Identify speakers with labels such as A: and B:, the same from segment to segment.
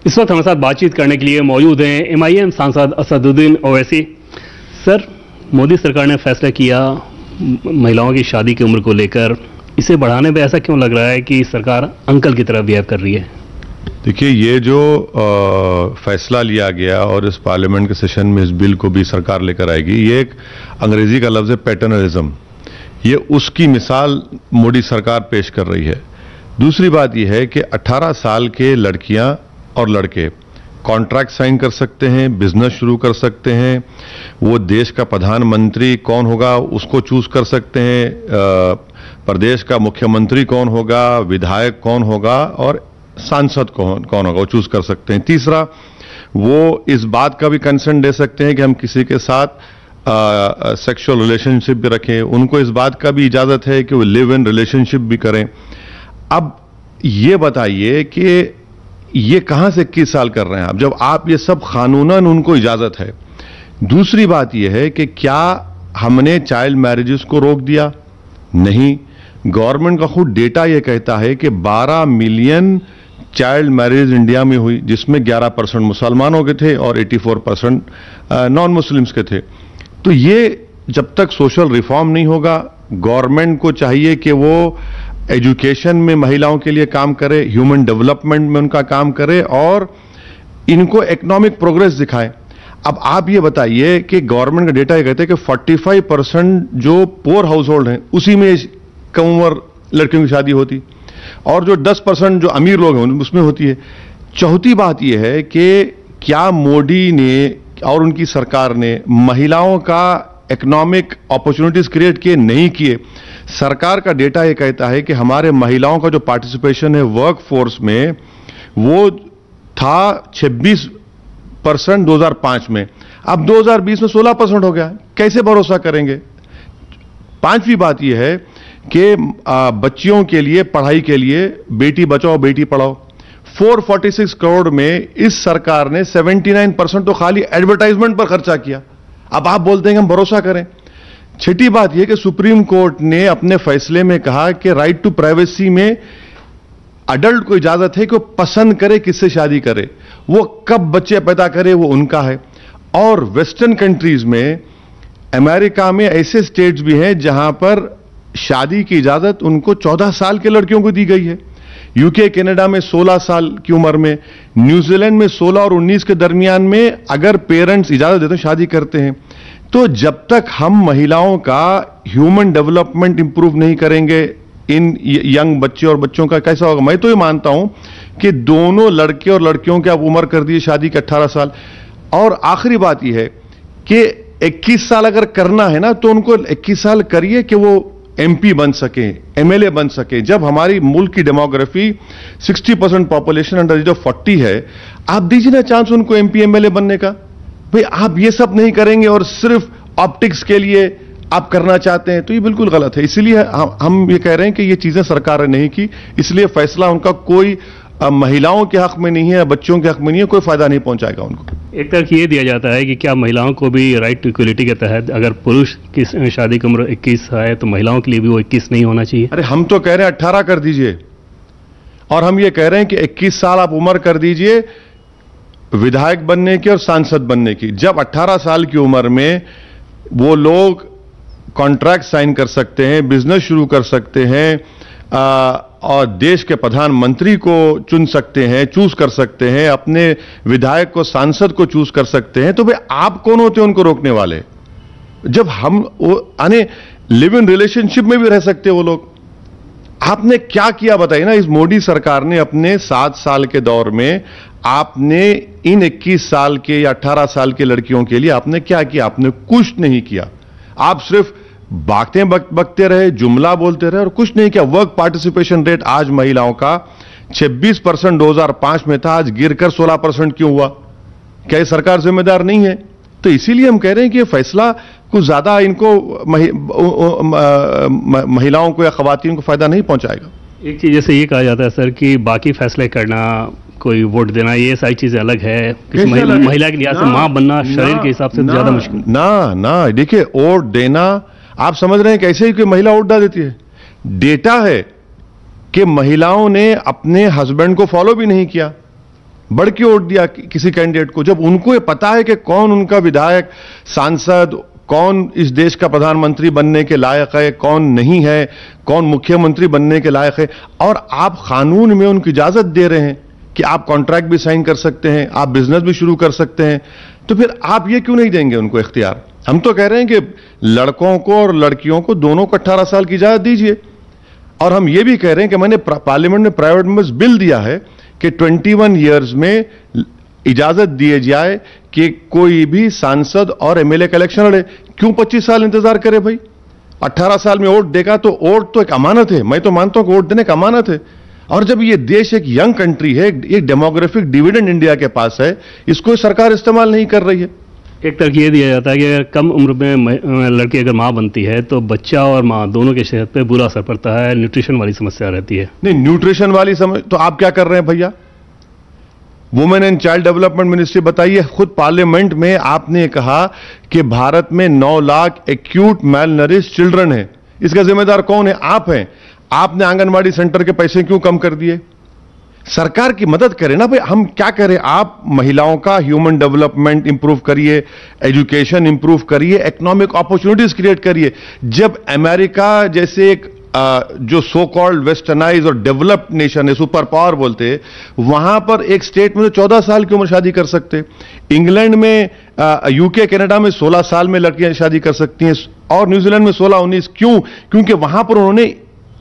A: इस वक्त हमारे साथ बातचीत करने के लिए मौजूद हैं MIM सांसद असदुद्दीन ओवैसी। सर, मोदी सरकार ने फैसला किया महिलाओं की शादी की उम्र को लेकर, इसे बढ़ाने पे ऐसा क्यों लग रहा है कि सरकार अंकल की तरह बिहेव कर रही है?
B: देखिए, ये जो फैसला लिया गया और इस पार्लियामेंट के सेशन में इस बिल को भी सरकार लेकर आएगी, ये एक अंग्रेजी का लफ्ज़ है पैटर्नलिज्म। ये उसकी मिसाल मोदी सरकार पेश कर रही है। दूसरी बात यह है कि 18 साल के लड़कियां और लड़के कॉन्ट्रैक्ट साइन कर सकते हैं, बिजनेस शुरू कर सकते हैं, वो देश का प्रधानमंत्री कौन होगा उसको चूज कर सकते हैं, प्रदेश का मुख्यमंत्री कौन होगा, विधायक कौन होगा और सांसद कौन होगा वो चूज कर सकते हैं। तीसरा, वो इस बात का भी कंसर्न दे सकते हैं कि हम किसी के साथ सेक्सुअल रिलेशनशिप भी रखें, उनको इस बात का भी इजाजत है कि वो लिव इन रिलेशनशिप भी करें। अब ये बताइए कि ये कहां से 21 साल कर रहे हैं आप, जब आप ये सब कानूनन उनको इजाजत है। दूसरी बात यह है कि क्या हमने चाइल्ड मैरिजेस को रोक दिया? नहीं। गवर्नमेंट का खुद डेटा यह कहता है कि 12 मिलियन चाइल्ड मैरिज इंडिया में हुई, जिसमें 11% मुसलमानों के थे और 84% नॉन मुस्लिम्स के थे। तो ये जब तक सोशल रिफॉर्म नहीं होगा, गवर्नमेंट को चाहिए कि वो एजुकेशन में महिलाओं के लिए काम करे, ह्यूमन डेवलपमेंट में उनका काम करे और इनको इकोनॉमिक प्रोग्रेस दिखाए। अब आप ये बताइए कि गवर्नमेंट का डेटा ये कहते हैं कि 45% जो पुअर हाउस होल्ड हैं उसी में कम उम्र लड़कियों की शादी होती और जो 10% जो अमीर लोग हैं उसमें होती है। चौथी बात यह है कि क्या मोदी ने और उनकी सरकार ने महिलाओं का इकोनॉमिक अपॉर्चुनिटीज क्रिएट किए? नहीं किए। सरकार का डेटा यह कहता है कि हमारे महिलाओं का जो पार्टिसिपेशन है वर्क फोर्स में वो था 26% 2005 में, अब 2020 में 16% हो गया। कैसे भरोसा करेंगे? पांचवी बात यह है कि बच्चियों के लिए पढ़ाई के लिए बेटी बचाओ बेटी पढ़ाओ, 446 करोड़ में इस सरकार ने 79% तो खाली एडवर्टाइजमेंट पर खर्चा किया। अब आप बोलते हैं कि हम भरोसा करें। छठी बात यह कि सुप्रीम कोर्ट ने अपने फैसले में कहा कि राइट टू प्राइवेसी में अडल्ट को इजाजत है कि वो पसंद करे किससे शादी करे, वो कब बच्चे पैदा करे वो उनका है। और वेस्टर्न कंट्रीज में, अमेरिका में ऐसे स्टेट्स भी हैं जहां पर शादी की इजाजत उनको 14 साल के लड़कियों को दी गई है। यूके कनाडा में 16 साल की उम्र में, न्यूजीलैंड में 16 और 19 के दरमियान में अगर पेरेंट्स इजाजत देते हैं शादी करते हैं। तो जब तक हम महिलाओं का ह्यूमन डेवलपमेंट इंप्रूव नहीं करेंगे, इन यंग बच्चे और बच्चों का कैसा होगा? मैं तो ये मानता हूं कि दोनों लड़के और लड़कियों की आप उम्र कर दी शादी के 18 साल। और आखिरी बात यह है कि 21 साल अगर करना है ना तो उनको 21 साल करिए कि वो MP बन सके, MLA बन सके। जब हमारी मुल्क की demography 60% population under as of 40 है, आप दीजिए ना चांस उनको MP MLA बनने का। भाई आप ये सब नहीं करेंगे और सिर्फ ऑप्टिक्स के लिए आप करना चाहते हैं तो ये बिल्कुल गलत है। इसलिए हम ये कह रहे हैं कि ये चीजें सरकार ने नहीं की, इसलिए फैसला उनका कोई महिलाओं के हक में नहीं है, बच्चों के हक में नहीं है, कोई फायदा नहीं पहुंचाएगा उनको।
A: एक तरफ ये दिया जाता है कि क्या महिलाओं को भी राइट टू इक्वलिटी के तहत अगर पुरुष की शादी की उम्र 21 है तो महिलाओं के लिए भी वो 21 नहीं होना चाहिए?
B: अरे हम तो कह रहे हैं 18 कर दीजिए, और हम ये कह रहे हैं कि 21 साल आप उम्र कर दीजिए विधायक बनने की और सांसद बनने की। जब 18 साल की उम्र में वो लोग कॉन्ट्रैक्ट साइन कर सकते हैं, बिजनेस शुरू कर सकते हैं और देश के प्रधानमंत्री को चुन सकते हैं, चूज कर सकते हैं, अपने विधायक को सांसद को चूज कर सकते हैं, तो भाई आप कौन होते हैं उनको रोकने वाले? जब हम आने लिव इन रिलेशनशिप में भी रह सकते हैं वो लोग। आपने क्या किया बताइए ना? इस मोदी सरकार ने अपने 7 साल के दौर में आपने इन 21 साल के या 18 साल के लड़कियों के लिए आपने क्या किया? आपने कुछ नहीं किया। आप सिर्फ बकते रहे, जुमला बोलते रहे और कुछ नहीं किया। वर्क पार्टिसिपेशन रेट आज महिलाओं का 26% 2005 में था, आज गिरकर 16% क्यों हुआ? क्या ये सरकार जिम्मेदार नहीं है? तो इसीलिए हम कह रहे हैं कि ये फैसला कुछ ज्यादा इनको महिलाओं को या खवातीन को फायदा नहीं पहुंचाएगा।
A: एक चीज जैसे ये कहा जाता है सर कि बाकी फैसले करना, कोई वोट देना, ये सारी चीजें अलग है। महिला के लिहाज से मां बनना शरीर के हिसाब से ज्यादा मुश्किल।
B: ना देखिए, वोट देना आप समझ रहे हैं कैसे ही कि महिला वोट डाल देती है? डेटा है कि महिलाओं ने अपने हस्बैंड को फॉलो भी नहीं किया। बढ़ के वोट दिया किसी कैंडिडेट को, जब उनको ये पता है कि कौन उनका विधायक, सांसद, कौन इस देश का प्रधानमंत्री बनने के लायक है, कौन नहीं है, कौन मुख्यमंत्री बनने के लायक है, और आप कानून में उनको इजाजत दे रहे हैं कि आप कॉन्ट्रैक्ट भी साइन कर सकते हैं, आप बिजनेस भी शुरू कर सकते हैं, तो फिर आप ये क्यों नहीं देंगे उनको इख्तियार? हम तो कह रहे हैं कि लड़कों को और लड़कियों को दोनों को 18 साल की इजाजत दीजिए। और हम ये भी कह रहे हैं कि मैंने पार्लियामेंट में प्राइवेट मेंबर्स बिल दिया है कि 21 ईयर्स में इजाजत दिए जाए कि कोई भी सांसद और एमएलए का इलेक्शन लड़े। क्यों 25 साल इंतजार करे भाई? 18 साल में वोट देगा तो वोट तो एक अमानत है, मैं तो मानता हूं कि वोट देने का अमानत है। और जब ये देश एक यंग कंट्री है, एक डेमोग्राफिक डिविडेंड इंडिया के पास है, इसको सरकार इस्तेमाल नहीं कर रही है।
A: एक तर्क ये दिया जाता है कि अगर कम उम्र में लड़की अगर मां बनती है तो बच्चा और मां दोनों के सेहत पे बुरा असर पड़ता है, न्यूट्रिशन वाली समस्या रहती है।
B: नहीं, न्यूट्रिशन वाली तो आप क्या कर रहे हैं भैया? Women and child development ministry बताइए, खुद पार्लियामेंट में आपने कहा कि भारत में 9 लाख एक्यूट मैलनरिश चिल्ड्रन है। इसका जिम्मेदार कौन है? आप हैं। आपने आंगनबाड़ी सेंटर के पैसे क्यों कम कर दिए? सरकार की मदद करें ना भाई। हम क्या करें? आप महिलाओं का ह्यूमन डेवलपमेंट इंप्रूव करिए, एजुकेशन इंप्रूव करिए, इकोनॉमिक अपॉर्चुनिटीज क्रिएट करिए। जब अमेरिका जैसे एक जो सो कॉल्ड वेस्टर्नाइज और डेवलप्ड नेशन है, सुपर पावर बोलते हैं, वहां पर एक स्टेट में 14 साल की उम्र शादी कर सकते, इंग्लैंड में, यूके, कनाडा में 16 साल में लड़कियां शादी कर सकती हैं, और न्यूजीलैंड में 16-19। क्यों? क्योंकि वहां पर उन्होंने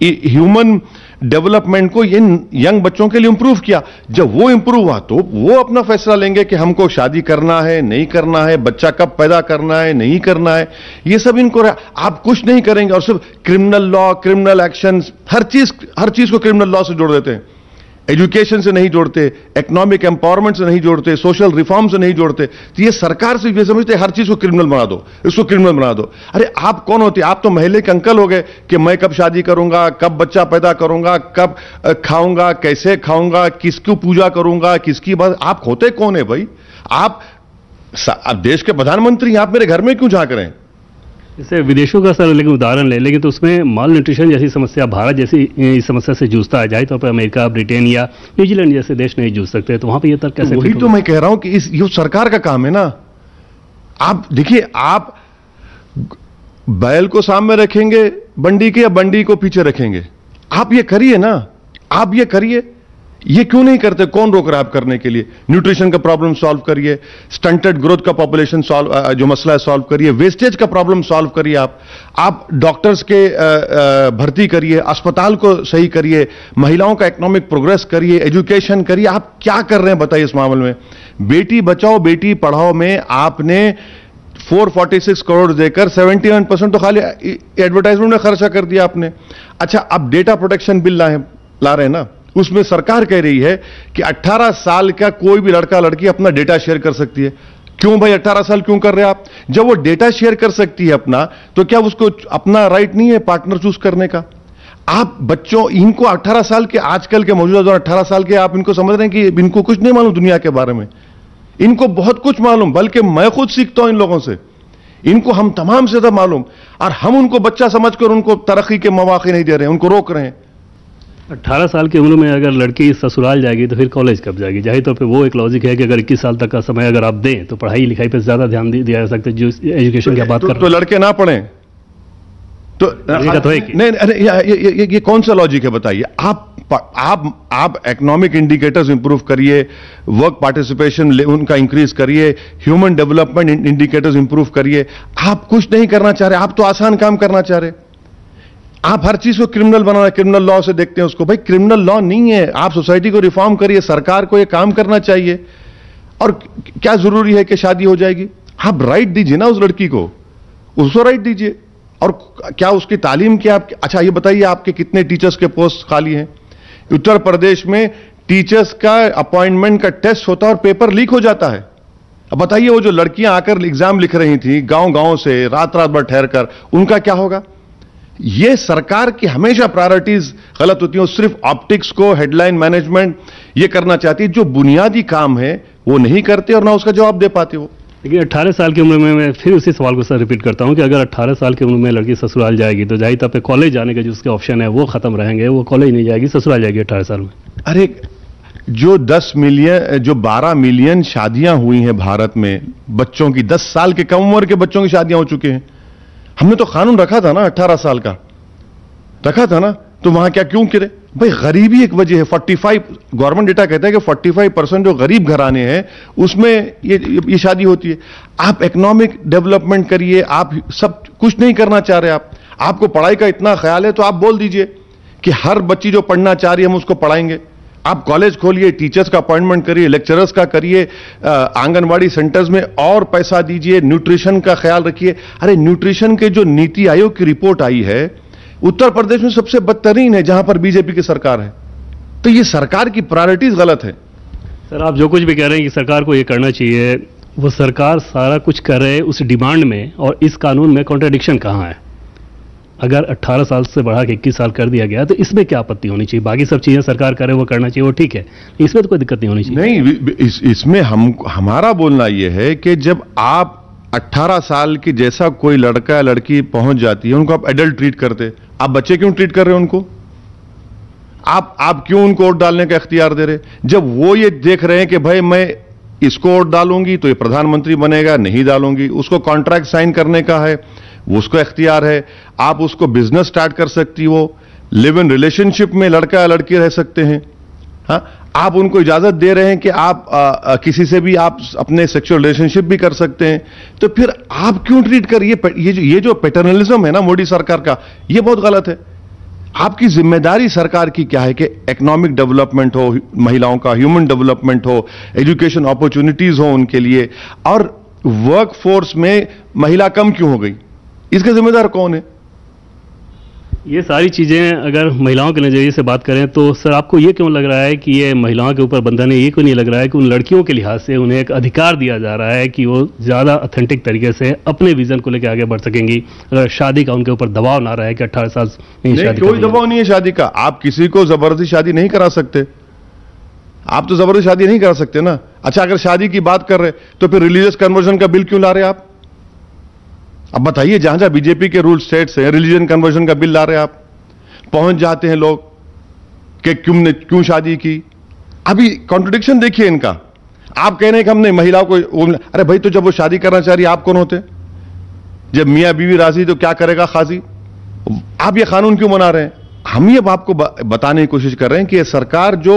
B: ह्यूमन डेवलपमेंट को इन यंग बच्चों के लिए इंप्रूव किया। जब वो इंप्रूव हुआ तो वो अपना फैसला लेंगे कि हमको शादी करना है, नहीं करना है, बच्चा कब पैदा करना है, नहीं करना है, ये सब इनको। आप कुछ नहीं करेंगे और सिर्फ क्रिमिनल लॉ, क्रिमिनल एक्शंस, हर चीज को क्रिमिनल लॉ से जोड़ देते हैं। एजुकेशन से नहीं जोड़ते, इकोनॉमिक एम्पावरमेंट से नहीं जोड़ते, सोशल रिफॉर्म से नहीं जोड़ते। तो ये सरकार से ये समझते हर चीज को क्रिमिनल बना दो, इसको क्रिमिनल बना दो। अरे आप कौन होते? आप तो महल्ले के अंकल हो गए कि मैं कब शादी करूंगा, कब बच्चा पैदा करूंगा, कब खाऊंगा, कैसे खाऊंगा, किसकी पूजा करूंगा, किसकी बात। आप होते कौन है भाई? आप देश के प्रधानमंत्री, आप मेरे घर में क्यों झांक रहे हैं?
A: जैसे विदेशों का सर लेकिन उदाहरण ले लेकिन तो उसमें माल न्यूट्रिशन जैसी समस्या भारत जैसी इस समस्या से जूझता है। जाहिर तौर पर अमेरिका, ब्रिटेन या न्यूजीलैंड जैसे देश नहीं जूझ सकते, तो वहां पर यह तर्क कैसे?
B: वही तो मैं कह रहा हूं कि ये सरकार का काम है ना। आप देखिए, आप बैल को सामने रखेंगे बंडी के या बंडी को पीछे रखेंगे? आप ये करिए ना, आप ये करिए। ये क्यों नहीं करते? कौन रोक रहा है आप करने के लिए? न्यूट्रिशन का प्रॉब्लम सॉल्व करिए, स्टंटेड ग्रोथ का पॉपुलेशन सॉल्व, जो मसला है सॉल्व करिए, वेस्टेज का प्रॉब्लम सॉल्व करिए। आप डॉक्टर्स के भर्ती करिए, अस्पताल को सही करिए, महिलाओं का इकोनॉमिक प्रोग्रेस करिए, एजुकेशन करिए। आप क्या कर रहे हैं बताइए इस मामले में? बेटी बचाओ बेटी पढ़ाओ में आपने 446 करोड़ देकर 71% तो खाली एडवर्टाइजमेंट में खर्चा कर दिया आपने। अच्छा, अब डेटा प्रोटेक्शन बिल ला रहे हैं ना, उसमें सरकार कह रही है कि 18 साल का कोई भी लड़का लड़की अपना डेटा शेयर कर सकती है। क्यों भाई 18 साल क्यों कर रहे हैं आप? जब वो डेटा शेयर कर सकती है अपना, तो क्या उसको अपना राइट नहीं है पार्टनर चूज करने का? आप बच्चों, इनको 18 साल के, आजकल के मौजूदा दौर 18 साल के, आप इनको समझ रहे हैं कि इनको कुछ नहीं मालूम दुनिया के बारे में? इनको बहुत कुछ मालूम, बल्कि मैं खुद सीखता हूं इन लोगों से। इनको हम तमाम से ज्यादा मालूम, और हम उनको बच्चा समझकर उनको तरक्की के मौके नहीं दे रहे हैं, उनको रोक रहे हैं।
A: 18 साल की उम्र में अगर लड़की ससुराल जाएगी तो फिर कॉलेज कब जाएगी? जाहिर तौर पे वो एक लॉजिक है कि अगर 21 साल तक का समय अगर आप दें तो पढ़ाई लिखाई पे ज्यादा ध्यान दिया जा सकता है, जो एजुकेशन की बात कर रहे हैं।
B: तो लड़के ना पढ़ें तो नहीं, अरे ये कौन सा लॉजिक है बताइए? आप इकोनॉमिक इंडिकेटर्स इंप्रूव करिए, वर्क पार्टिसिपेशन उनका इंक्रीज करिए, ह्यूमन डेवलपमेंट इंडिकेटर्स इंप्रूव करिए। आप कुछ नहीं करना चाह रहे, आप तो आसान काम करना चाह रहे। आप हर चीज को क्रिमिनल बनाना, क्रिमिनल लॉ से देखते हैं उसको। भाई क्रिमिनल लॉ नहीं है, आप सोसाइटी को रिफॉर्म करिए, सरकार को ये काम करना चाहिए। और क्या जरूरी है कि शादी हो जाएगी? आप राइट दीजिए ना उस लड़की को, उसको राइट दीजिए। और क्या उसकी तालीम क्या? अच्छा ये बताइए, आपके कितने टीचर्स के पोस्ट खाली हैं? उत्तर प्रदेश में टीचर्स का अपॉइंटमेंट का टेस्ट होता है और पेपर लीक हो जाता है। अब बताइए, वो जो लड़कियां आकर एग्जाम लिख रही थी गांव से रात रात भर ठहर कर, उनका क्या होगा? ये सरकार की हमेशा प्रायोरिटीज गलत होती हैं। सिर्फ ऑप्टिक्स को, हेडलाइन मैनेजमेंट ये करना चाहती है, जो बुनियादी काम है वो नहीं करते और ना उसका जवाब दे पाते वो।
A: लेकिन 18 साल की उम्र में मैं फिर उसी सवाल को सर रिपीट करता हूं कि अगर 18 साल की उम्र में लड़की ससुराल जाएगी तो जाहिर तौर पे कॉलेज जाने के जो उसके ऑप्शन है वो खत्म रहेंगे, वो कॉलेज नहीं जाएगी, ससुराल जाएगी 18 साल में।
B: अरे जो 12 मिलियन शादियां हुई हैं भारत में बच्चों की, 10 साल के कम उम्र के बच्चों की शादियां हो चुके हैं। हमने तो कानून रखा था ना 18 साल का रखा था ना, तो वहां क्या क्यों गिरे भाई? गरीबी एक वजह है। 45 गवर्नमेंट डेटा कहता है कि 45% जो गरीब घराने हैं उसमें ये शादी होती है। आप इकोनॉमिक डेवलपमेंट करिए, आप सब कुछ नहीं करना चाह रहे। आपको पढ़ाई का इतना ख्याल है तो आप बोल दीजिए कि हर बच्ची जो पढ़ना चाह रही है हम उसको पढ़ाएंगे। आप कॉलेज खोलिए, टीचर्स का अपॉइंटमेंट करिए, लेक्चरर्स का करिए, आंगनवाड़ी सेंटर्स में और पैसा दीजिए, न्यूट्रिशन का ख्याल रखिए। अरे न्यूट्रिशन के जो नीति आयोग की रिपोर्ट आई है उत्तर प्रदेश में सबसे बदतरीन है जहां पर बीजेपी की सरकार है। तो ये सरकार की प्रायोरिटीज गलत है।
A: सर आप जो कुछ भी कह रहे हैं कि सरकार को ये करना चाहिए, वो सरकार सारा कुछ कर रहे हैं उस डिमांड में, और इस कानून में कॉन्ट्रडिक्शन कहां है? अगर 18 साल से बढ़ा के 21 साल कर दिया गया तो इसमें क्या आपत्ति होनी चाहिए? बाकी सब चीजें सरकार करे वो करना चाहिए, वो ठीक है, इसमें तो कोई दिक्कत नहीं होनी चाहिए।
B: नहीं, इसमें हमारा बोलना यह है कि जब आप 18 साल की जैसा कोई लड़का या लड़की पहुंच जाती है उनको आप एडल्ट ट्रीट करते, आप बच्चे क्यों ट्रीट कर रहे हैं उनको? आप क्यों उनको वोट डालने का इख्तियार दे रहे? जब वो ये देख रहे हैं कि भाई मैं इसको वोट डालूंगी तो ये प्रधानमंत्री बनेगा, नहीं डालूंगी, उसको कॉन्ट्रैक्ट साइन करने का है, वो उसको इख्तियार है। आप उसको बिजनेस स्टार्ट कर सकती हो, लिव इन रिलेशनशिप में लड़का या लड़की रह सकते हैं। हाँ, आप उनको इजाजत दे रहे हैं कि आप किसी से भी आप अपने सेक्सुअल रिलेशनशिप भी कर सकते हैं, तो फिर आप क्यों ट्रीट कर ये जो पैटर्नलिज्म है ना मोदी सरकार का, ये बहुत गलत है। आपकी जिम्मेदारी सरकार की क्या है कि इकोनॉमिक डेवलपमेंट हो, महिलाओं का ह्यूमन डेवलपमेंट हो, एजुकेशन अपॉर्चुनिटीज हो उनके लिए। और वर्क फोर्स में महिला कम क्यों हो गई, इसका जिम्मेदार कौन है?
A: ये सारी चीजें अगर महिलाओं के नजरिए से बात करें तो सर आपको ये क्यों लग रहा है कि ये महिलाओं के ऊपर बंधन है? ये क्यों नहीं लग रहा है कि उन लड़कियों के लिहाज से उन्हें एक अधिकार दिया जा रहा है कि वो ज्यादा ऑथेंटिक तरीके से अपने विजन को लेकर आगे बढ़ सकेंगी, अगर शादी का उनके ऊपर दबाव ना रहे कि 18 साल में शादी?
B: कोई दबाव नहीं है शादी का। आप किसी को जबरदस्ती शादी नहीं करा सकते, आप तो जबरदस्ती शादी नहीं करा सकते ना। अच्छा, अगर शादी की बात कर रहे तो फिर रिलीजियस कन्वर्जन का बिल क्यों ला रहे आप? अब बताइए, जहां जहां बीजेपी के रूल स्टेट्स हैं रिलीजन कन्वर्जन का बिल ला रहे हैं आप, पहुंच जाते हैं लोग कि क्यों शादी की। अभी कॉन्ट्रडिक्शन देखिए इनका। आप कह रहे हैं कि हमने महिलाओं को, अरे भाई तो जब वो शादी करना चाह रही है आप कौन होते? जब मियां बीवी राजी तो क्या करेगा खाजी? आप ये कानून क्यों बना रहे हैं? हम ये आपको बताने की कोशिश कर रहे हैं कि ये सरकार जो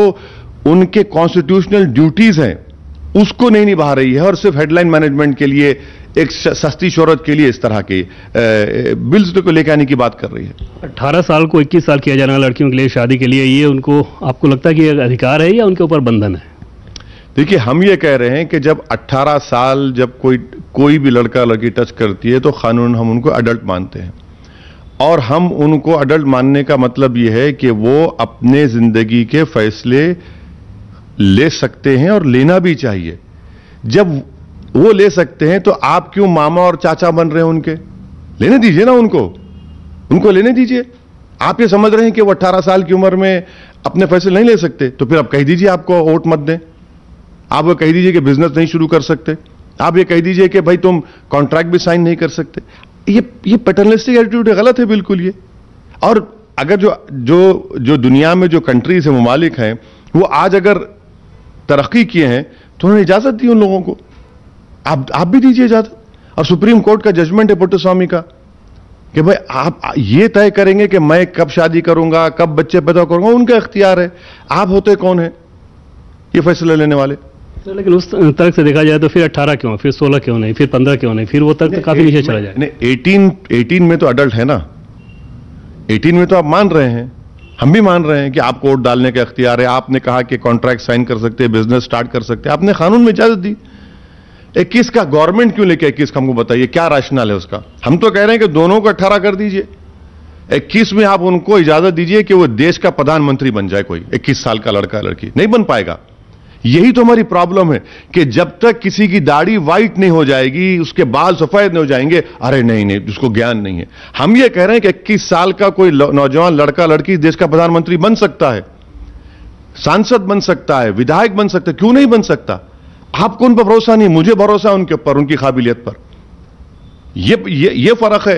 B: उनके कॉन्स्टिट्यूशनल ड्यूटीज हैं उसको नहीं निभा रही है और सिर्फ हेडलाइन मैनेजमेंट के लिए, एक सस्ती शोहरत के लिए इस तरह के बिल्स को लेकर आने की बात कर रही है।
A: 18 साल को 21 साल किया जाना लड़कियों के लिए शादी के लिए, ये उनको आपको लगता है कि अधिकार है या उनके ऊपर बंधन है?
B: देखिए, हम ये कह रहे हैं कि जब 18 साल जब कोई भी लड़का लड़की टच करती है तो कानून हम उनको अडल्ट मानते हैं, और हम उनको अडल्ट मानने का मतलब यह है कि वो अपने जिंदगी के फैसले ले सकते हैं और लेना भी चाहिए। जब वो ले सकते हैं तो आप क्यों मामा और चाचा बन रहे हैं उनके? लेने दीजिए ना उनको लेने दीजिए। आप ये समझ रहे हैं कि वो 18 साल की उम्र में अपने फैसले नहीं ले सकते, तो फिर आप कह दीजिए आपको वोट मत दें। आप वो कह दीजिए कि बिजनेस नहीं शुरू कर सकते, आप ये कह दीजिए कि भाई तुम कॉन्ट्रैक्ट भी साइन नहीं कर सकते। ये पैटर्नलिस्टिक एटीट्यूड है, गलत है बिल्कुल ये। और अगर जो दुनिया में जो कंट्रीज है, ममालिक हैं, वो आज अगर तरक्की किए हैं तो उन्होंने इजाजत दी उन लोगों को। आप भी दीजिए इजाजत। और सुप्रीम कोर्ट का जजमेंट है पुट्टस्वामी का कि भाई आप ये तय करेंगे कि मैं कब शादी करूंगा, कब बच्चे पैदा करूंगा, उनका इख्तियार है। आप होते कौन है ये फैसला लेने वाले?
A: लेकिन उस तर्क से देखा जाए तो फिर 18 क्यों, फिर 16 क्यों नहीं, फिर 15 क्यों नहीं? फिर वो तर्क काफी नीचे चला जाए।
B: नहीं, 18 में तो अडल्ट है ना, 18 में तो आप मान रहे हैं, हम भी मान रहे हैं कि आपको वोट डालने का इख्तियार है। आपने कहा कि कॉन्ट्रैक्ट साइन कर सकते हैं, बिजनेस स्टार्ट कर सकते हैं, आपने कानून में इजाजत दी। 21 का गवर्नमेंट क्यों लेके 21 का? हमको बताइए क्या राशनल है उसका? हम तो कह रहे हैं कि दोनों को 18 कर दीजिए। 21 में आप उनको इजाजत दीजिए कि वो देश का प्रधानमंत्री बन जाए। कोई 21 साल का लड़का लड़की नहीं बन पाएगा। यही तो हमारी प्रॉब्लम है कि जब तक किसी की दाढ़ी व्हाइट नहीं हो जाएगी, उसके बाल सफेद नहीं हो जाएंगे, अरे नहीं, उसको ज्ञान नहीं है। हम ये कह रहे हैं कि 21 साल का कोई नौजवान लड़का लड़की देश का प्रधानमंत्री बन सकता है, सांसद बन सकता है, विधायक बन सकता है, क्यों नहीं बन सकता? आपको उन पर भरोसा नहीं, मुझे भरोसा उनके ऊपर, उनकी काबिलियत पर। ये फर्क है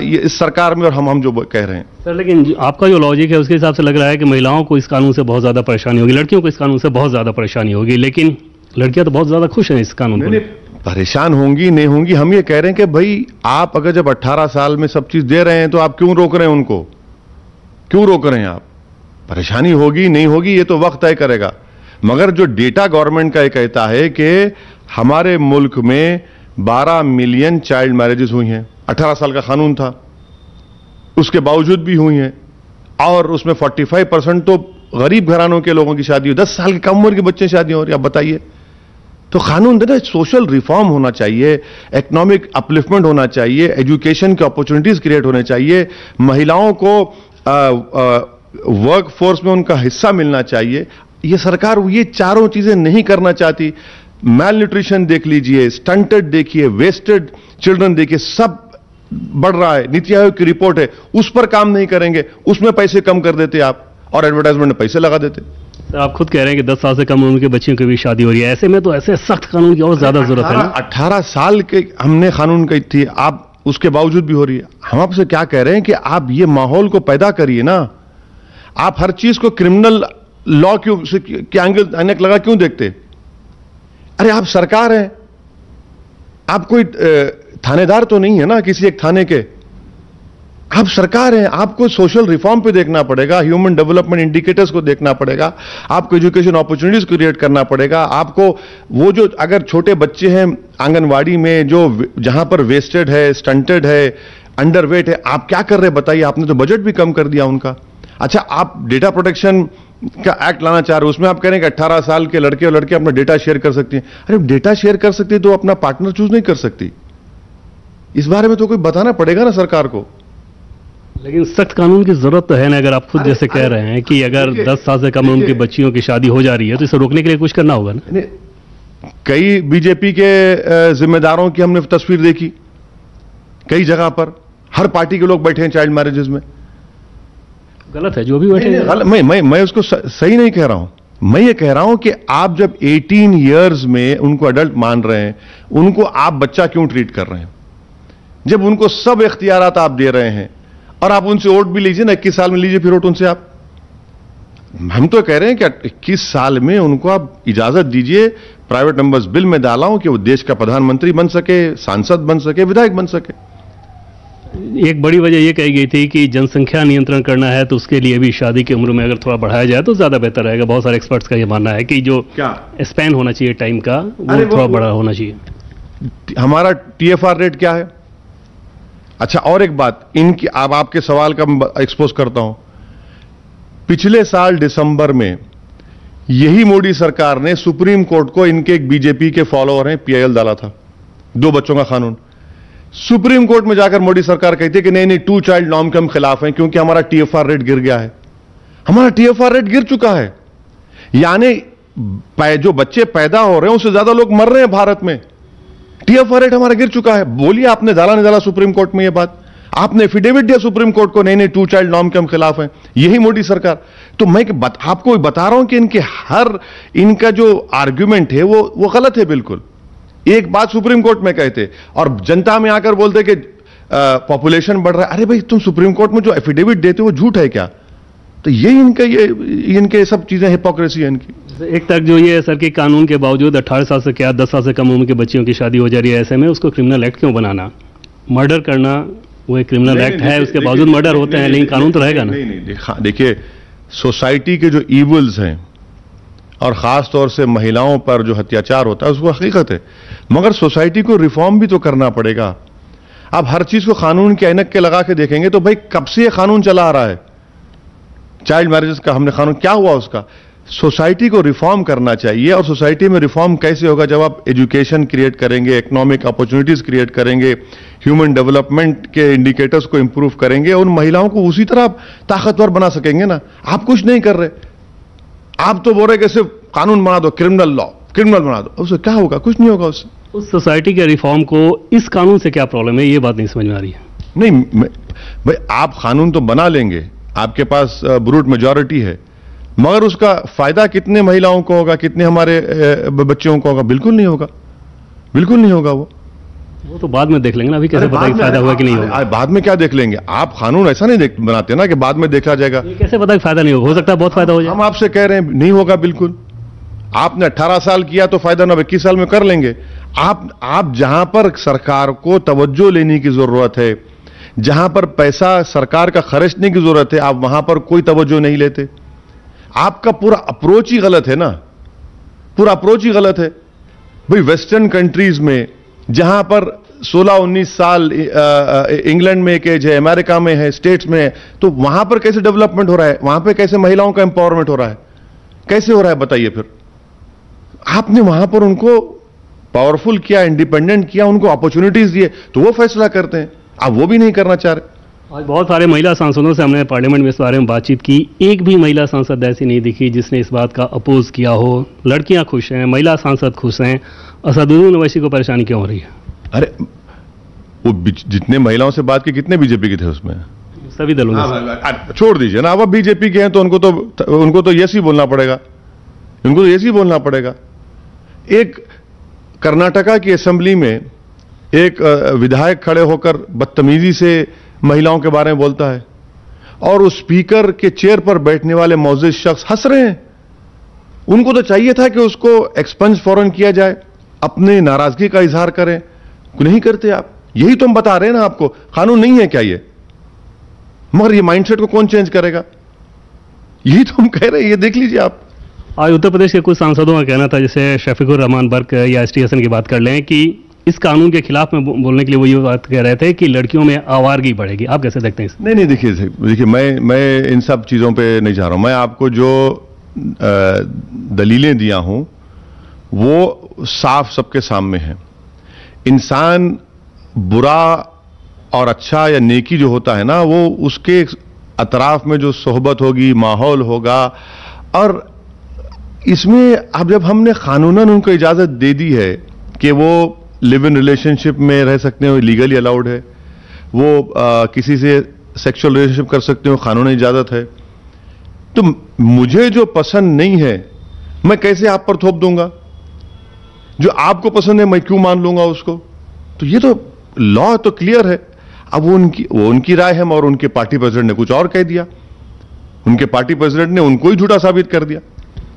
B: ये इस सरकार में और हम जो कह रहे हैं।
A: सर लेकिन आपका जो लॉजिक है उसके हिसाब से लग रहा है कि महिलाओं को इस कानून से बहुत ज्यादा परेशानी होगी, लड़कियों को इस कानून से बहुत ज्यादा परेशानी होगी, लेकिन लड़कियां तो बहुत ज्यादा खुश हैं इस कानून को।
B: परेशान होंगी नहीं होंगी, हम ये कह रहे हैं कि भाई आप अगर जब 18 साल में सब चीज दे रहे हैं तो आप क्यों रोक रहे हैं उनको, क्यों रोक रहे हैं आप? परेशानी होगी नहीं होगी ये तो वक्त तय करेगा, मगर जो डेटा गवर्नमेंट का ये कहता है कि हमारे मुल्क में 12 मिलियन चाइल्ड मैरिजेस हुई हैं, 18 साल का कानून था उसके बावजूद भी हुई हैं, और उसमें 45% तो गरीब घरानों के लोगों की शादी हुई, 10 साल की कम उम्र के बच्चे शादी हो रही है। आप बताइए, तो कानून देना, सोशल रिफॉर्म होना चाहिए, इकोनॉमिक अपलिफ्टमेंट होना चाहिए, एजुकेशन की अपॉर्चुनिटीज क्रिएट होने चाहिए, महिलाओं को वर्क फोर्स में उनका हिस्सा मिलना चाहिए। ये सरकार ये चारों चीजें नहीं करना चाहती। मैल न्यूट्रिशन देख लीजिए, स्टंटेड देखिए, वेस्टेड चिल्ड्रन देखिए, सब बढ़ रहा है। नीति आयोग की रिपोर्ट है, उस पर काम नहीं करेंगे, उसमें पैसे कम कर देते आप और एडवर्टाइजमेंट में पैसे लगा देते।
A: सर आप खुद कह रहे हैं कि 10 साल से कम उम्र के बच्चियों की भी शादी हो रही है, ऐसे में तो ऐसे सख्त कानून की और ज्यादा जरूरत है ना।
B: 18 साल के हमने कानून की थी, आप उसके बावजूद भी हो रही है। हम आपसे क्या कह रहे हैं कि आप ये माहौल को पैदा करिए ना, आप हर चीज को क्रिमिनल लॉ क्यों के एंगल लगा क्यों देखते? अरे आप सरकार हैं, आप कोई थानेदार तो नहीं है ना किसी एक थाने के, आप सरकार हैं, आपको सोशल रिफॉर्म पे देखना पड़ेगा, ह्यूमन डेवलपमेंट इंडिकेटर्स को देखना पड़ेगा, आपको एजुकेशन अपॉर्चुनिटीज क्रिएट करना पड़ेगा, आपको वो जो अगर छोटे बच्चे हैं आंगनवाड़ी में जो जहां पर वेस्टेड है, स्टंटेड है, अंडरवेट है, आप क्या कर रहे हैं बताइए? आपने तो बजट भी कम कर दिया उनका। अच्छा, आप डेटा प्रोटेक्शन का एक्ट लाना चाह रहे हो, उसमें आप कह रहे हैं कि 18 साल के लड़के और लड़के अपना डेटा शेयर कर सकती हैं। अरे डेटा शेयर कर सकती है तो अपना पार्टनर चूज नहीं कर सकती? इस बारे में तो कोई बताना पड़ेगा ना सरकार को।
A: लेकिन सख्त कानून की जरूरत तो है ना, अगर आप खुद जैसे कह रहे हैं कि अगर 10 साल से कम उम्र की बच्चियों की शादी हो जा रही है तो इसे रोकने के लिए कुछ करना होगा ना।
B: कई बीजेपी के जिम्मेदारों की हमने तस्वीर देखी कई जगह पर, हर पार्टी के लोग बैठे हैं चाइल्ड मैरिजेस में।
A: गलत है जो भी बैठे
B: हैं। मैं उसको सही नहीं कह रहा हूं, मैं ये कह रहा हूं कि आप जब 18 इयर्स में उनको अडल्ट मान रहे हैं, उनको आप बच्चा क्यों ट्रीट कर रहे हैं? जब उनको सब इख्तियारात आप दे रहे हैं और आप उनसे वोट भी लीजिए ना, 21 साल में लीजिए फिर वोट उनसे आप। हम तो कह रहे हैं कि 21 साल में उनको आप इजाजत दीजिए, प्राइवेट नंबर्स बिल में डाला हूं कि वो देश का प्रधानमंत्री बन सके, सांसद बन सके, विधायक बन सके।
A: एक बड़ी वजह यह कही गई थी कि जनसंख्या नियंत्रण करना है तो उसके लिए भी शादी की उम्र में अगर थोड़ा बढ़ाया जाए तो ज्यादा बेहतर रहेगा। बहुत सारे एक्सपर्ट्स का यह मानना है कि जो स्पैन होना चाहिए टाइम का वो थोड़ा बड़ा होना चाहिए।
B: हमारा TFR रेट क्या है? अच्छा, और एक बात इनकी, अब आपके सवाल का एक्सपोज करता हूं। पिछले साल दिसंबर में यही मोदी सरकार ने सुप्रीम कोर्ट को, इनके एक बीजेपी के फॉलोअर हैं PIL डाला था, 2 बच्चों का कानून। सुप्रीम कोर्ट में जाकर मोदी सरकार कहती है कि नहीं 2 चाइल्ड नॉर्म के हम खिलाफ हैं क्योंकि हमारा TFR रेट गिर गया है। हमारा TFR रेट गिर चुका है, यानी जो बच्चे पैदा हो रहे हैं उससे ज्यादा लोग मर रहे हैं भारत में। TFR रेट हमारा गिर चुका है। बोलिए आपने डाला नहीं डाला सुप्रीम कोर्ट में? यह बात आपने एफिडेविट दिया सुप्रीम कोर्ट को, नहीं 2 चाइल्ड नॉर्म के हम खिलाफ हैं, यही मोदी सरकार। तो मैं आपको बता रहा हूं कि इनका जो आर्ग्यूमेंट है वो गलत है बिल्कुल। एक बात सुप्रीम कोर्ट में कहते और जनता में आकर बोलते कि पॉपुलेशन बढ़ रहा है। अरे भाई, तुम सुप्रीम कोर्ट में जो एफिडेविट देते हो वो झूठ है क्या? तो ये इनके सब चीजें हिपोक्रेसी है इनकी।
A: एक तक जो ये सर के कानून के बावजूद 18 साल से क्या 10 साल से कम उम्र के बच्चियों की शादी हो जा रही है, ऐसे में उसको क्रिमिनल एक्ट क्यों बनाना? मर्डर करना वो एक क्रिमिनल एक्ट है, उसके बावजूद मर्डर होते हैं, लेकिन कानून तो रहेगा ना।
B: नहीं, देखिए सोसाइटी के जो इवल्स हैं और खास तौर से महिलाओं पर जो अत्याचार होता है उसको हकीकत है, मगर सोसाइटी को रिफॉर्म भी तो करना पड़ेगा। आप हर चीज को कानून के ऐनक के लगा के देखेंगे तो भाई कब से ये कानून चला आ रहा है? चाइल्ड मैरिजेस का हमने कानून, क्या हुआ उसका? सोसाइटी को रिफॉर्म करना चाहिए। और सोसाइटी में रिफॉर्म कैसे होगा? जब आप एजुकेशन क्रिएट करेंगे, इकोनॉमिक अपॉर्चुनिटीज क्रिएट करेंगे, ह्यूमन डेवलपमेंट के इंडिकेटर्स को इंप्रूव करेंगे, उन महिलाओं को उसी तरह आप ताकतवर बना सकेंगे ना। आप कुछ नहीं कर रहे, आप तो बोल रहे कि सिर्फ कानून बना दो, क्रिमिनल लॉ क्रिमिनल बना दो, उससे क्या होगा? कुछ नहीं होगा उससे।
A: उस सोसाइटी के रिफॉर्म को इस कानून से क्या प्रॉब्लम है, ये बात नहीं समझ में आ रही है।
B: नहीं भाई, आप कानून तो बना लेंगे, आपके पास ब्रूट मेजॉरिटी है, मगर उसका फायदा कितने महिलाओं को होगा, कितने हमारे बच्चों को होगा? बिल्कुल नहीं होगा, बिल्कुल नहीं होगा वो।
A: वो तो बाद में देख लेंगे ना, अभी कैसे पता कि फायदा हुआ कि नहीं होगा?
B: बाद में क्या देख लेंगे? आप कानून ऐसा नहीं बनाते ना कि बाद में देखा जाएगा।
A: ये कैसे पता कि फायदा नहीं होगा? हो सकता है बहुत फायदा हो जाए।
B: हम आपसे कह रहे हैं नहीं होगा, बिल्कुल। आपने 18 साल किया तो फायदा ना 21 साल में कर लेंगे। आप जहां पर सरकार को तवज्जो लेने की जरूरत है, जहां पर पैसा सरकार का खर्चने की जरूरत है, आप वहां पर कोई तवज्जो नहीं लेते। आपका पूरा अप्रोच ही गलत है ना, पूरा अप्रोच ही गलत है। भाई वेस्टर्न कंट्रीज में जहां पर 16-19 साल इंग्लैंड में एक एज है, अमेरिका में है, स्टेट्स में है, तो वहां पर कैसे डेवलपमेंट हो रहा है? वहां पर कैसे महिलाओं का एम्पावरमेंट हो रहा है? कैसे हो रहा है बताइए? फिर आपने वहां पर उनको पावरफुल किया, इंडिपेंडेंट किया, उनको अपॉर्चुनिटीज दिए, तो वो फैसला करते हैं। आप वो भी नहीं करना चाह रहे।
A: आज बहुत सारे महिला सांसदों से हमने पार्लियामेंट में इस बारे में बातचीत की, एक भी महिला सांसद ऐसी नहीं दिखी जिसने इस बात का अपोज किया हो। लड़कियां खुश हैं, महिला सांसद खुश हैं, असदुद्दीन ओवैसी को परेशानी क्यों हो रही है?
B: अरे वो जितने महिलाओं से बात की, कितने बीजेपी के थे उसमें?
A: सभी दलों में।
B: छोड़ दीजिए ना, अब बीजेपी के हैं तो उनको तो यस ही बोलना पड़ेगा, उनको तो यस ही बोलना पड़ेगा। एक कर्नाटका की असेंबली में एक विधायक खड़े होकर बदतमीजी से महिलाओं के बारे में बोलता है और उस स्पीकर के चेयर पर बैठने वाले मौजूद शख्स हंस रहे हैं। उनको तो चाहिए था कि उसको एक्सपंज फौरन किया जाए, अपनी नाराजगी का इजहार करें, नहीं करते आप। यही तो हम बता रहे हैं ना आपको, कानून नहीं है क्या ये? मगर ये माइंडसेट को कौन चेंज करेगा? यही तो हम कह रहे हैं, ये देख लीजिए आप।
A: आज उत्तर प्रदेश के कुछ सांसदों का कहना था, जैसे शफीकुर रहमान बर्क या एस टी हसन की बात कर लें, कि इस कानून के खिलाफ में बोलने के लिए वो ये बात कह रहे थे कि लड़कियों में आवारगी बढ़ेगी। आप कैसे देखते हैं?
B: नहीं, देखिए मैं इन सब चीजों पे नहीं जा रहा हूं। मैं आपको जो दलीलें दिया हूं वो साफ सबके सामने है। इंसान बुरा और अच्छा या नेकी जो होता है ना, वो उसके अतराफ में जो सोहबत होगी, माहौल होगा। और इसमें अब जब हमने कानूनन उनको इजाजत दे दी है कि वो लिव इन रिलेशनशिप में रह सकते हो, लीगली अलाउड है, वो किसी से सेक्सुअल रिलेशनशिप कर सकते हो, कानूनी इजाजत है, तो मुझे जो पसंद नहीं है मैं कैसे आप पर थोप दूंगा? जो आपको पसंद है मैं क्यों मान लूंगा उसको? तो ये तो लॉ तो क्लियर है। अब वो उनकी राय है, और उनके पार्टी प्रेसिडेंट ने कुछ और कह दिया, उनके पार्टी प्रेसिडेंट ने उनको ही झूठा साबित कर दिया।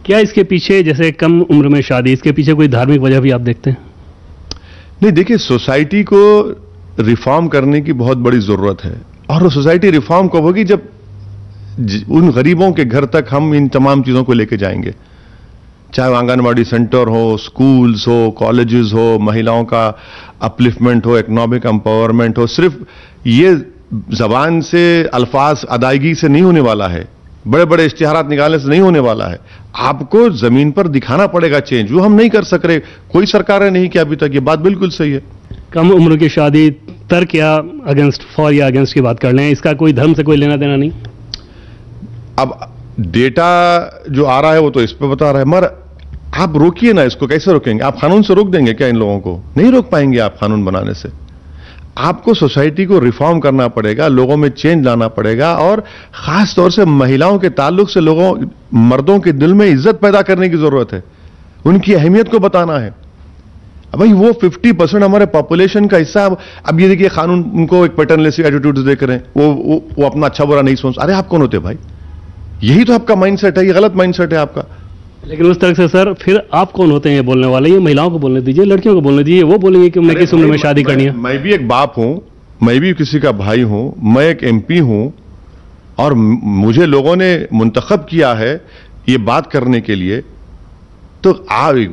A: क्या इसके पीछे, जैसे कम उम्र में शादी, इसके पीछे कोई धार्मिक वजह भी आप देखते हैं?
B: नहीं, देखिए सोसाइटी को रिफॉर्म करने की बहुत बड़ी जरूरत है, और वो सोसाइटी रिफॉर्म कब होगी? जब उन गरीबों के घर तक हम इन तमाम चीजों को लेके जाएंगे, चाहे आंगनवाड़ी सेंटर हो, स्कूल्स हो, कॉलेजेस हो, महिलाओं का अपलिफ्टमेंट हो, इकोनॉमिक एम्पावरमेंट हो। सिर्फ ये जबान से अल्फाज अदायगी से नहीं होने वाला है, बड़े बड़े इश्तिहारात निकालने से नहीं होने वाला है। आपको जमीन पर दिखाना पड़ेगा चेंज, वो हम नहीं कर सक रहे, कोई सरकारें नहीं किया अभी तक। ये बात बिल्कुल सही है।
A: कम उम्र की शादी तर्क या अगेंस्ट, फॉर या अगेंस्ट की बात कर लें, इसका कोई धर्म से कोई लेना देना नहीं?
B: अब डेटा जो आ रहा है वो तो इस पे बता रहा है, मगर आप रोकिए ना इसको। कैसे रोकेंगे? आप कानून से रोक देंगे क्या इन लोगों को? नहीं रोक पाएंगे आप कानून बनाने से। आपको सोसाइटी को रिफॉर्म करना पड़ेगा, लोगों में चेंज लाना पड़ेगा, और खास तौर से महिलाओं के ताल्लुक से मर्दों के दिल में इज्जत पैदा करने की जरूरत है, उनकी अहमियत को बताना है। अब भाई वो 50% हमारे पॉपुलेशन का हिस्सा। अब ये देखिए कानून उनको एक पैटर्नलेस एटीट्यूड्स देख रहे हैं, वो अपना अच्छा बुरा नहीं सोच। अरे आप कौन होते भाई? यही तो आपका माइंडसेट है, ये गलत माइंडसेट है आपका।
A: लेकिन उस तरह से सर फिर आप कौन होते हैं ये बोलने वाले? ये महिलाओं को बोलने दीजिए, लड़कियों को बोलने दीजिए, वो बोलेंगे कि उन्हें किस उम्र में शादी करनी है।
B: मैं भी एक बाप हूं, मैं भी किसी का भाई हूं, मैं एक एमपी हूं, और मुझे लोगों ने मुंतखब किया है ये बात करने के लिए, तो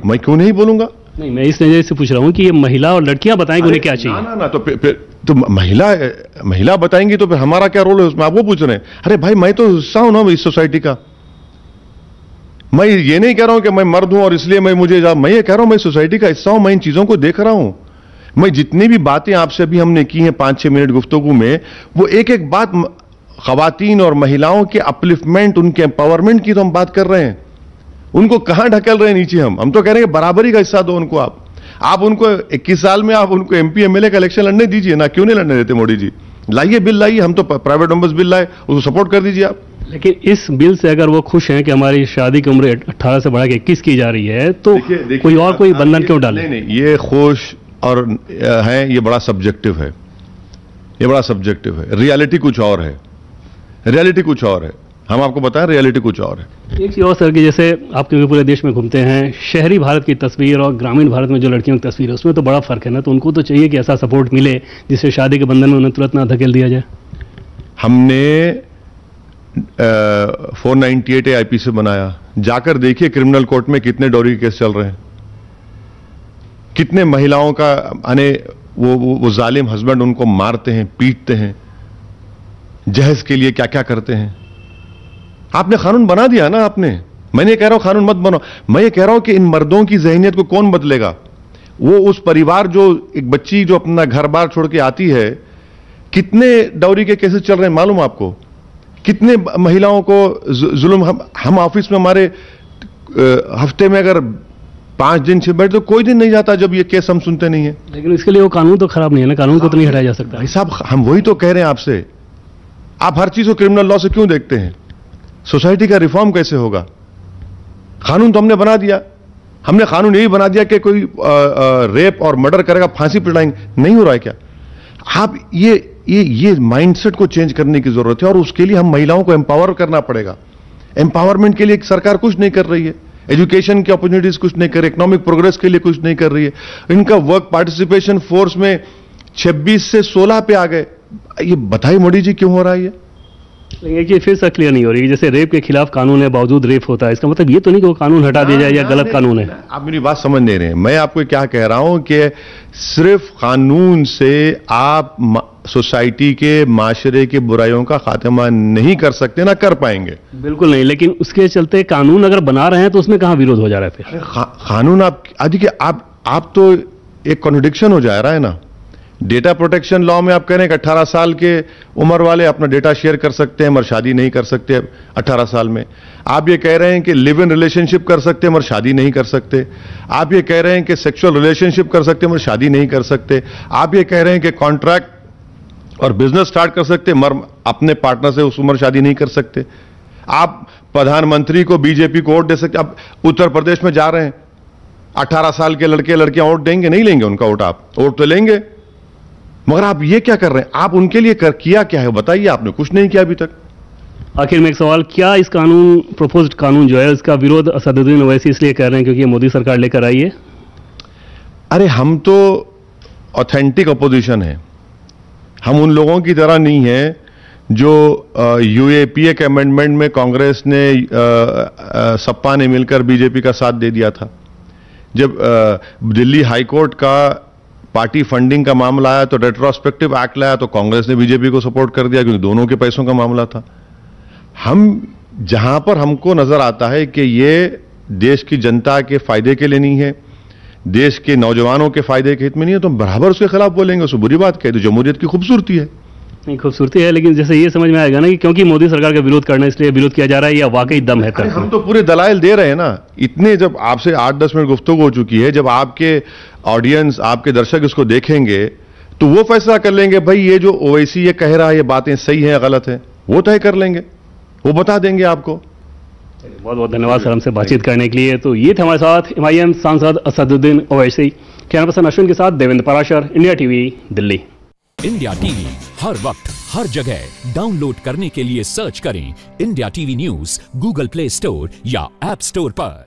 B: मैं क्यों नहीं बोलूंगा?
A: नहीं, मैं इस नजरिए से पूछ रहा हूं कि ये महिला और लड़कियां बताएंगे उन्हें क्या चाहिए।
B: ना तो फिर तो महिला बताएंगी तो फिर हमारा क्या रोल है उसमें? आप वो पूछ रहे हैं। अरे भाई मैं तो हिस्सा हूं ना इस सोसाइटी का। मैं ये नहीं कह रहा हूं कि मैं मर्द हूं और इसलिए मैं ये कह रहा हूं मैं सोसाइटी का हिस्सा हूं, मैं इन चीजों को देख रहा हूं। मैं जितनी भी बातें आपसे अभी हमने की हैं 5-6 मिनट गुफ्तगू में, वो एक एक बात खवातीन और महिलाओं के अपलिफ्टमेंट, उनके एम्पावरमेंट की तो हम बात कर रहे हैं। उनको कहां ढकेल रहे हैं नीचे? हम तो कह रहे हैं बराबरी का हिस्सा दो उनको। आप उनको 21 साल में आप उनको एमपी एमएलए का इलेक्शन लड़ने दीजिए ना, क्यों नहीं लड़ने देते? मोदी जी लाइए बिल लाइए, हम तो प्राइवेट मेंबर्स बिल लाए, उसको सपोर्ट कर दीजिए आप।
A: लेकिन इस बिल से अगर वो खुश हैं कि हमारी शादी की उम्र 18 से बढ़ा के 21 की जा रही है, तो कोई बंधन क्यों डाले?
B: नहीं, ये खुश और हैं, ये बड़ा सब्जेक्टिव है, ये बड़ा सब्जेक्टिव है। रियलिटी कुछ और है, रियलिटी कुछ और है। हम आपको बताएं, रियलिटी कुछ और है।
A: एक चीज और सर कि जैसे आप क्योंकि पूरे देश में घूमते हैं, शहरी भारत की तस्वीर और ग्रामीण भारत में जो लड़कियों की तस्वीर है उसमें तो बड़ा फर्क है ना, तो उनको तो चाहिए कि ऐसा सपोर्ट मिले जिससे शादी के बंधन में उन्हें तुरंत ना धकेल दिया जाए।
B: हमने 498 आईपीसी बनाया, जाकर देखिए क्रिमिनल कोर्ट में कितने डॉरी के केस चल रहे हैं, कितने महिलाओं का वो जालिम हस्बैंड उनको मारते हैं, पीटते हैं, जहेज के लिए क्या क्या करते हैं। आपने कानून बना दिया ना आपने। मैं नहीं कह रहा हूं कानून मत बनाओ, मैं ये कह रहा हूं कि इन मर्दों की जहनियत को कौन बदलेगा। वो उस परिवार, जो एक बच्ची जो अपना घर बार छोड़ के आती है, कितने डॉरी के केसेस चल रहे हैं मालूम आपको, कितने महिलाओं को जुल्म। हम ऑफिस में हमारे हफ्ते में अगर 5 दिन 6 बैठ तो कोई दिन नहीं जाता जब ये केस हम सुनते नहीं है।
A: लेकिन इसके लिए वो कानून तो खराब नहीं है ना, कानून को तो नहीं हटाया जा सकता।
B: भाई साहब, हम वही तो कह रहे हैं आपसे। आप हर चीज को क्रिमिनल लॉ से क्यों देखते हैं? सोसाइटी का रिफॉर्म कैसे होगा? कानून तो हमने बना दिया। हमने कानून यही बना दिया कि कोई रेप और मर्डर करेगा फांसी पर चढ़ाएंगे। नहीं हो रहा है क्या? आप ये माइंडसेट को चेंज करने की जरूरत है, और उसके लिए हम महिलाओं को एम्पावर करना पड़ेगा। एम्पावरमेंट के लिए सरकार कुछ नहीं कर रही है, एजुकेशन की अपॉर्चुनिटीज कुछ नहीं कर रही, इकोनॉमिक प्रोग्रेस के लिए कुछ नहीं कर रही है। इनका वर्क पार्टिसिपेशन फोर्स में 26 से 16 पे आ गए। ये बताइए मोदी जी, क्यों हो रहा है ये?
A: लेकिन एक चीज फिर से क्लियर नहीं हो रही कि जैसे रेप के खिलाफ कानून है, बावजूद रेप होता है, इसका मतलब ये तो नहीं कि वो कानून हटा दिया जाए या गलत कानून है।
B: आप मेरी बात समझ नहीं रहे हैं। मैं आपको क्या कह रहा हूं कि सिर्फ कानून से आप सोसाइटी के, माशरे के बुराइयों का खात्मा नहीं कर सकते, ना कर पाएंगे।
A: बिल्कुल नहीं, लेकिन उसके चलते कानून अगर बना रहे हैं तो उसमें कहां विरोध हो जा रहा है फिर?
B: कानून आप तो एक कॉन्ट्रडिक्शन हो जा रहा है ना। डेटा प्रोटेक्शन लॉ में आप कह रहे हैं कि 18 साल के उम्र वाले अपना डेटा शेयर कर सकते हैं मगर शादी नहीं कर सकते 18 साल में। आप ये कह रहे हैं कि लिव इन रिलेशनशिप कर सकते हैं मगर शादी नहीं कर सकते। आप ये कह रहे हैं कि सेक्सुअल रिलेशनशिप कर सकते हैं मगर शादी नहीं कर सकते। आप ये कह रहे हैं कि कॉन्ट्रैक्ट और बिजनेस स्टार्ट कर सकते हैं मगर अपने पार्टनर से उस उम्र शादी नहीं कर सकते। आप प्रधानमंत्री को, बीजेपी को वोट दे सकते। आप उत्तर प्रदेश में जा रहे हैं, 18 साल के लड़के लड़कियां वोट देंगे? नहीं लेंगे उनका वोट। आप वोट तो लेंगे, मगर आप ये क्या कर रहे हैं? आप उनके लिए किया क्या है बताइए? आपने कुछ नहीं किया अभी तक।
A: आखिर में एक सवाल, क्या इस कानून, प्रोपोज्ड कानून जो है, इसका विरोध असदुद्दीन ओवैसी इसलिए कर रहे हैं क्योंकि ये मोदी सरकार लेकर आई है?
B: अरे हम तो ऑथेंटिक अपोजिशन है। हम उन लोगों की तरह नहीं है जो यूएपीए के अमेंडमेंट में कांग्रेस ने, सपा ने मिलकर बीजेपी का साथ दे दिया था। जब दिल्ली हाईकोर्ट का पार्टी फंडिंग का मामला आया तो रेट्रोस्पेक्टिव एक्ट लाया तो कांग्रेस ने बीजेपी को सपोर्ट कर दिया, क्योंकि दोनों के पैसों का मामला था। हम जहां पर हमको नजर आता है कि ये देश की जनता के फायदे के लिए नहीं है, देश के नौजवानों के फायदे के हित में नहीं है, तो हम बराबर उसके खिलाफ बोलेंगे। उसको बुरी बात कहे तो जमहूरियत की खूबसूरती है।
A: नहीं, खूबसूरती है, लेकिन जैसे ये समझ में आएगा ना कि क्योंकि मोदी सरकार का विरोध करना इसलिए विरोध किया जा रहा है, या वाकई दम है?
B: हम तो पूरे दलाइल दे रहे हैं ना। इतने, जब आपसे 8-10 मिनट गुफ्तगू हो चुकी है, जब आपके ऑडियंस, आपके दर्शक इसको देखेंगे तो वो फैसला कर लेंगे, भाई ये जो ओवैसी ये कह रहा है, ये बातें सही है या गलत है, वो तय कर लेंगे, वो बता देंगे आपको।
A: बहुत बहुत धन्यवाद सर हमसे बातचीत करने के लिए। तो ये थे हमारे साथ एमआईएम सांसद असदुद्दीन ओवैसी। कैमरा पर्सन अश्विन के साथ Devendra Parashar, India TV, Delhi.
C: India TV हर वक्त हर जगह डाउनलोड करने के लिए सर्च करें India TV news Google Play Store या ऐप स्टोर पर।